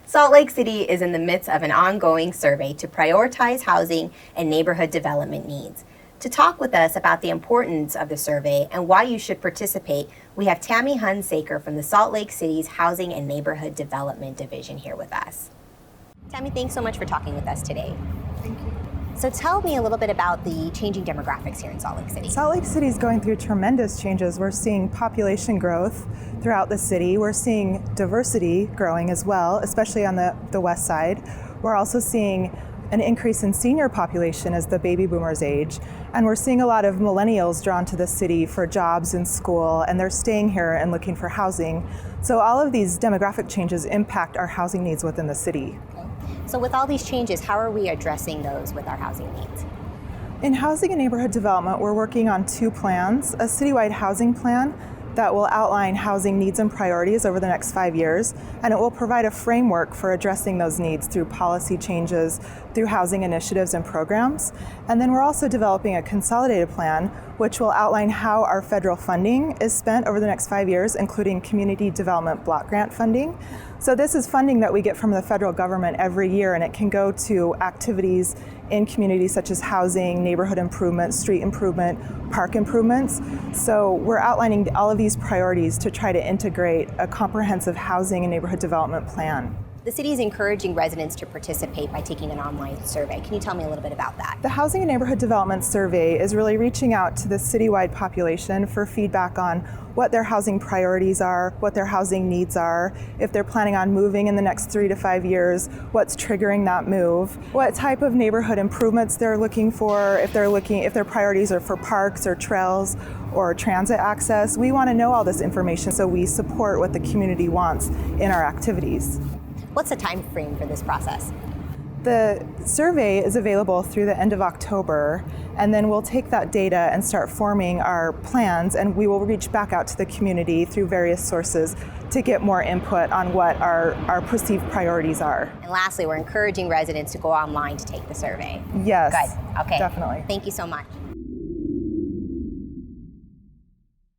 Salt Lake City is in the midst of an ongoing survey to prioritize housing and neighborhood development needs. To talk with us about the importance of the survey and why you should participate, we have Tammy Hunsaker from the Salt Lake City's Housing and Neighborhood Development Division here with us. Tammy, thanks so much for talking with us today. Thank you. So tell me a little bit about the changing demographics here in Salt Lake City. Salt Lake City is going through tremendous changes. We're seeing population growth throughout the city. We're seeing diversity growing as well, especially on the west side. We're also seeing an increase in senior population as the baby boomers age. And we're seeing a lot of millennials drawn to the city for jobs and school, and they're staying here and looking for housing. So all of these demographic changes impact our housing needs within the city. So with all these changes, how are we addressing those with our housing needs? In housing and neighborhood development, we're working on two plans: a citywide housing plan that will outline housing needs and priorities over the next 5 years, and it will provide a framework for addressing those needs through policy changes, through housing initiatives and programs. And then we're also developing a consolidated plan, which will outline how our federal funding is spent over the next 5 years, including community development block grant funding. So this is funding that we get from the federal government every year, and it can go to activities in communities such as housing, neighborhood improvement, street improvement, park improvements. So we're outlining all of these priorities to try to integrate a comprehensive housing and neighborhood development plan. The city is encouraging residents to participate by taking an online survey. Can you tell me a little bit about that? The Housing and Neighborhood Development Survey is really reaching out to the citywide population for feedback on what their housing priorities are, what their housing needs are, if they're planning on moving in the next 3 to 5 years, what's triggering that move, what type of neighborhood improvements they're looking for, if their priorities are for parks or trails or transit access. We want to know all this information so we support what the community wants in our activities. What's the time frame for this process? The survey is available through the end of October, and then we'll take that data and start forming our plans, and we will reach back out to the community through various sources to get more input on what our perceived priorities are. And lastly, we're encouraging residents to go online to take the survey. Yes. Good. Okay. Definitely. Thank you so much.